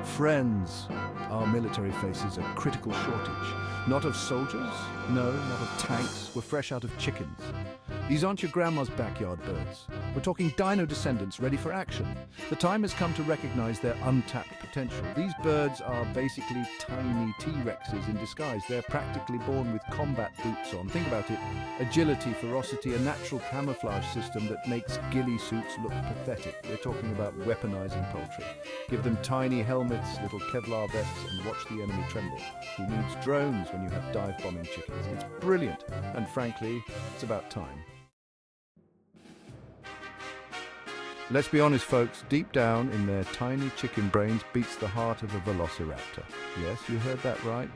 Friends, our military faces a critical shortage. Not of soldiers, no, not of tanks. We're fresh out of chickens. These aren't your grandma's backyard birds. We're talking Dino descendants ready for action. The time has come to recognize their untapped potential. These birds are basically tiny T-Rexes in disguise. They're practically born with combat boots on. Think about it. Agility, ferocity, a natural camouflage system that makes ghillie suits look pathetic. We're talking about weaponizing poultry. Give them tiny helmets, little Kevlar vests, and watch the enemy tremble. Who needs drones when you have dive-bombing chickens? It's brilliant, and frankly, it's about time. Let's be honest, folks, deep down in their tiny chicken brains beats the heart of a velociraptor. Yes, you heard that right.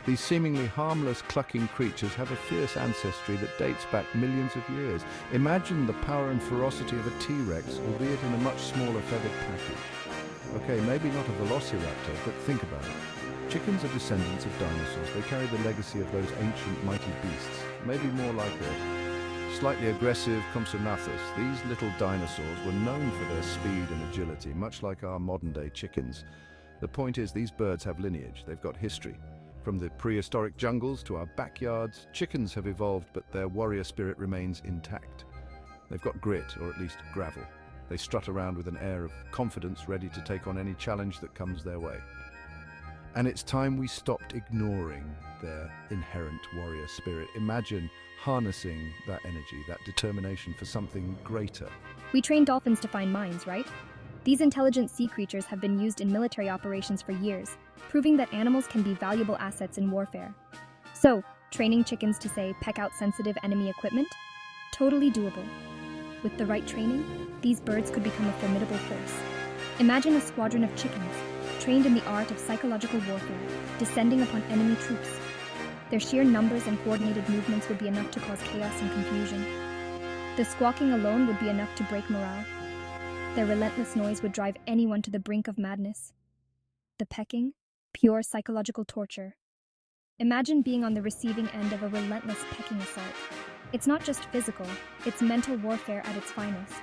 These seemingly harmless, clucking creatures have a fierce ancestry that dates back millions of years. Imagine the power and ferocity of a T-Rex, albeit in a much smaller feathered package. Okay, maybe not a velociraptor, but think about it. Chickens are descendants of dinosaurs. They carry the legacy of those ancient, mighty beasts. Maybe more like a slightly aggressive Compsognathus. These little dinosaurs were known for their speed and agility, much like our modern-day chickens. The point is, these birds have lineage. They've got history. From the prehistoric jungles to our backyards, chickens have evolved, but their warrior spirit remains intact. They've got grit, or at least gravel. They strut around with an air of confidence, ready to take on any challenge that comes their way. And it's time we stopped ignoring their inherent warrior spirit. Imagine harnessing that energy, that determination for something greater. We train dolphins to find mines, right? These intelligent sea creatures have been used in military operations for years, proving that animals can be valuable assets in warfare. So, training chickens to, say, peck out sensitive enemy equipment? Totally doable. With the right training, these birds could become a formidable force. Imagine a squadron of chickens, trained in the art of psychological warfare, descending upon enemy troops. Their sheer numbers and coordinated movements would be enough to cause chaos and confusion. The squawking alone would be enough to break morale. Their relentless noise would drive anyone to the brink of madness. The pecking, pure psychological torture. Imagine being on the receiving end of a relentless pecking assault. It's not just physical, it's mental warfare at its finest.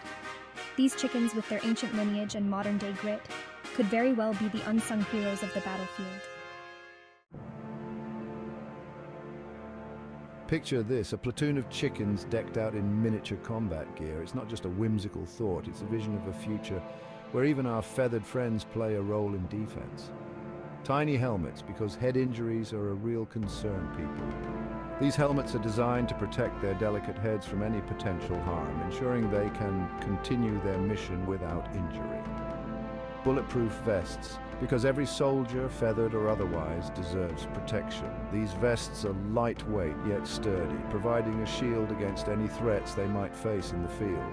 These chickens, with their ancient lineage and modern-day grit, could very well be the unsung heroes of the battlefield. Picture this, a platoon of chickens decked out in miniature combat gear. It's not just a whimsical thought, it's a vision of a future where even our feathered friends play a role in defense. Tiny helmets, because head injuries are a real concern, people. These helmets are designed to protect their delicate heads from any potential harm, ensuring they can continue their mission without injury. Bulletproof vests, because every soldier, feathered or otherwise, deserves protection. These vests are lightweight yet sturdy, providing a shield against any threats they might face in the field.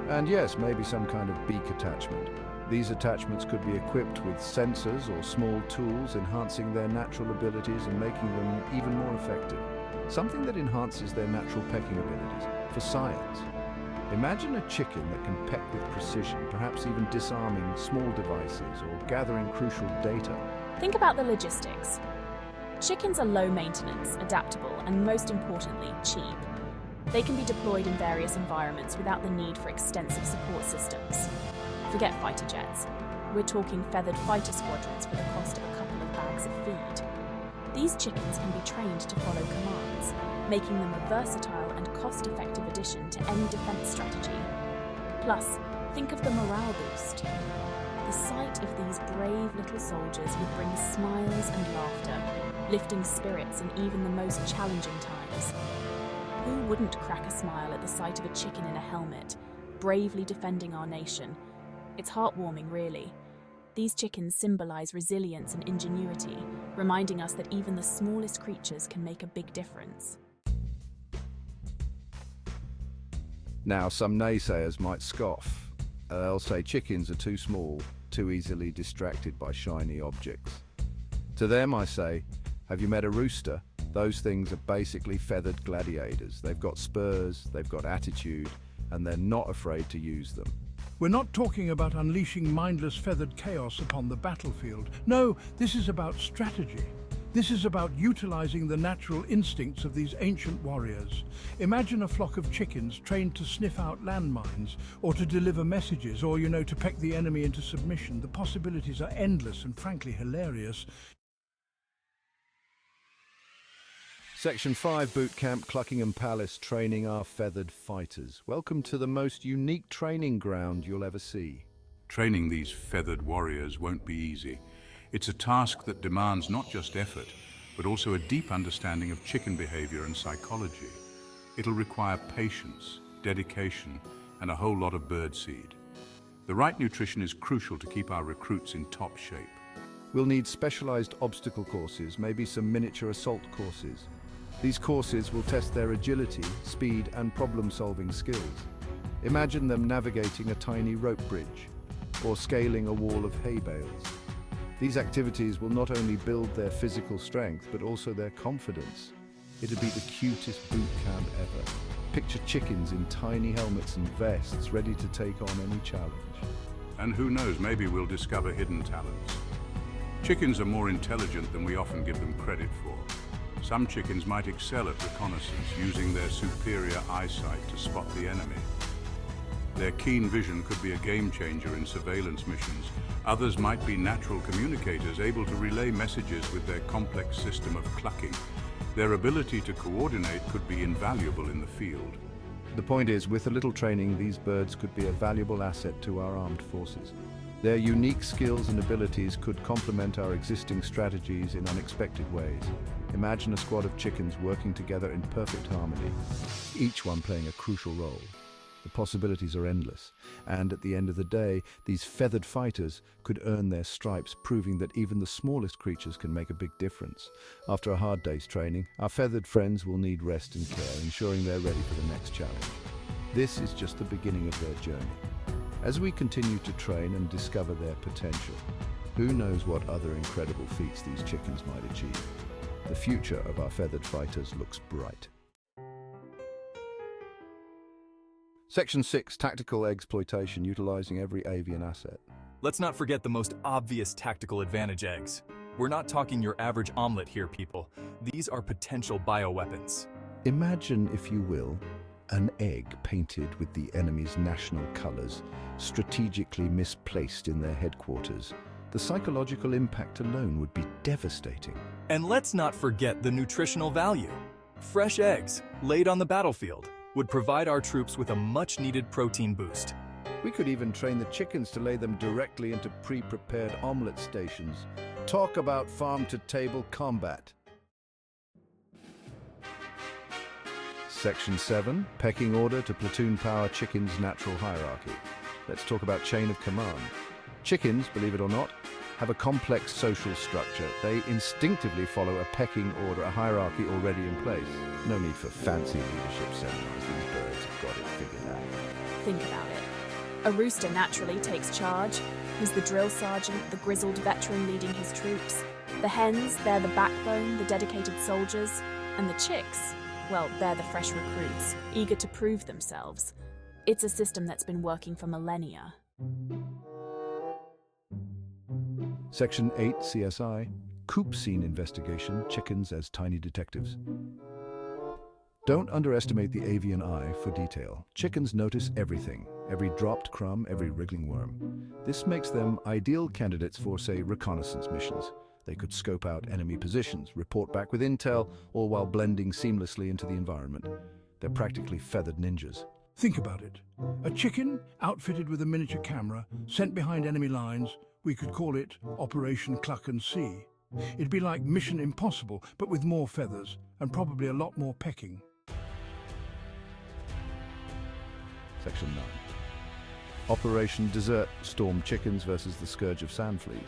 And yes, maybe some kind of beak attachment. These attachments could be equipped with sensors or small tools, enhancing their natural abilities and making them even more effective. Something that enhances their natural pecking abilities, for science. Imagine a chicken that can peck with precision, perhaps even disarming small devices or gathering crucial data. Think about the logistics. Chickens are low maintenance, adaptable, and most importantly, cheap. They can be deployed in various environments without the need for extensive support systems. Forget fighter jets. We're talking feathered fighter squadrons for the cost of a couple of bags of feed. These chickens can be trained to follow commands, making them a versatile and cost-effective addition to any defense strategy. Plus, think of the morale boost. The sight of these brave little soldiers would bring smiles and laughter, lifting spirits in even the most challenging times. Who wouldn't crack a smile at the sight of a chicken in a helmet, bravely defending our nation? It's heartwarming, really. These chickens symbolize resilience and ingenuity, reminding us that even the smallest creatures can make a big difference. Now, some naysayers might scoff. They'll say chickens are too small, too easily distracted by shiny objects. To them, I say, have you met a rooster? Those things are basically feathered gladiators. They've got spurs, they've got attitude, and they're not afraid to use them. We're not talking about unleashing mindless feathered chaos upon the battlefield. No, this is about strategy. This is about utilizing the natural instincts of these ancient warriors. Imagine a flock of chickens trained to sniff out landmines, or to deliver messages, or, to peck the enemy into submission. The possibilities are endless and frankly hilarious. Section 5 Boot Camp, Cluckingham Palace, training our feathered fighters. Welcome to the most unique training ground you'll ever see. Training these feathered warriors won't be easy. It's a task that demands not just effort, but also a deep understanding of chicken behavior and psychology. It'll require patience, dedication, and a whole lot of birdseed. The right nutrition is crucial to keep our recruits in top shape. We'll need specialized obstacle courses, maybe some miniature assault courses. These courses will test their agility, speed, and problem-solving skills. Imagine them navigating a tiny rope bridge or scaling a wall of hay bales. These activities will not only build their physical strength, but also their confidence. It'd be the cutest boot camp ever. Picture chickens in tiny helmets and vests, ready to take on any challenge. And who knows, maybe we'll discover hidden talents. Chickens are more intelligent than we often give them credit for. Some chickens might excel at reconnaissance, using their superior eyesight to spot the enemy. Their keen vision could be a game changer in surveillance missions. Others might be natural communicators, able to relay messages with their complex system of clucking. Their ability to coordinate could be invaluable in the field. The point is, with a little training, these birds could be a valuable asset to our armed forces. Their unique skills and abilities could complement our existing strategies in unexpected ways. Imagine a squad of chickens working together in perfect harmony, each one playing a crucial role. The possibilities are endless, and at the end of the day, these feathered fighters could earn their stripes, proving that even the smallest creatures can make a big difference. After a hard day's training, our feathered friends will need rest and care, ensuring they're ready for the next challenge. This is just the beginning of their journey. As we continue to train and discover their potential, who knows what other incredible feats these chickens might achieve. The future of our feathered fighters looks bright. Section 6, Tactical Exploitation, utilizing every avian asset. Let's not forget the most obvious tactical advantage eggs. We're not talking your average omelet here, people. These are potential bioweapons. Imagine, if you will, an egg painted with the enemy's national colors, strategically misplaced in their headquarters. The psychological impact alone would be devastating. And let's not forget the nutritional value. Fresh eggs, laid on the battlefield, would provide our troops with a much-needed protein boost. We could even train the chickens to lay them directly into pre-prepared omelet stations. Talk about farm-to-table combat. Section 7, Pecking Order to Platoon Power Chickens' Natural Hierarchy. Let's talk about chain of command. Chickens, believe it or not, have a complex social structure. They instinctively follow a pecking order, a hierarchy already in place. No need for fancy leadership seminars. These birds have got it figured out. Think about it. A rooster naturally takes charge. He's the drill sergeant, the grizzled veteran leading his troops. The hens, they're the backbone, the dedicated soldiers. And the chicks, well, they're the fresh recruits, eager to prove themselves. It's a system that's been working for millennia. Section 8, CSI, Coop Scene Investigation, Chickens as Tiny Detectives. Don't underestimate the avian eye for detail. Chickens notice everything, every dropped crumb, every wriggling worm. This makes them ideal candidates for, say, reconnaissance missions. They could scope out enemy positions, report back with intel, all while blending seamlessly into the environment. They're practically feathered ninjas. Think about it. A chicken outfitted with a miniature camera, sent behind enemy lines. We could call it Operation Cluck and See. It'd be like Mission Impossible, but with more feathers, and probably a lot more pecking. Section 9. Operation Desert Storm Chickens versus the Scourge of Sand Fleas.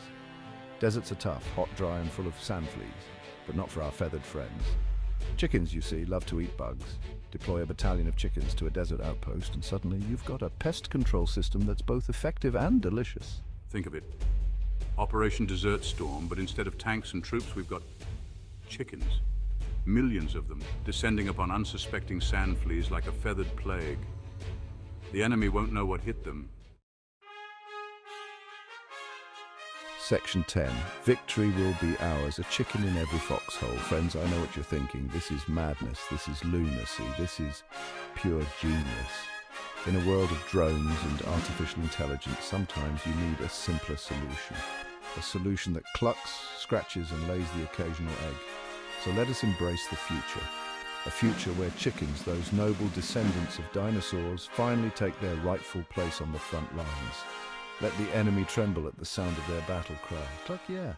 Deserts are tough, hot, dry, and full of sand fleas, but not for our feathered friends. Chickens, you see, love to eat bugs. Deploy a battalion of chickens to a desert outpost, and suddenly you've got a pest control system that's both effective and delicious. Think of it. Operation Desert Storm, but instead of tanks and troops, we've got chickens. Millions of them, descending upon unsuspecting sand fleas like a feathered plague. The enemy won't know what hit them. Section 10. Victory will be ours. A chicken in every foxhole. Friends, I know what you're thinking. This is madness. This is lunacy. This is pure genius. In a world of drones and artificial intelligence, sometimes you need a simpler solution. A solution that clucks, scratches, and lays the occasional egg. So let us embrace the future. A future where chickens, those noble descendants of dinosaurs, finally take their rightful place on the front lines. Let the enemy tremble at the sound of their battle cry. Cluck, yeah.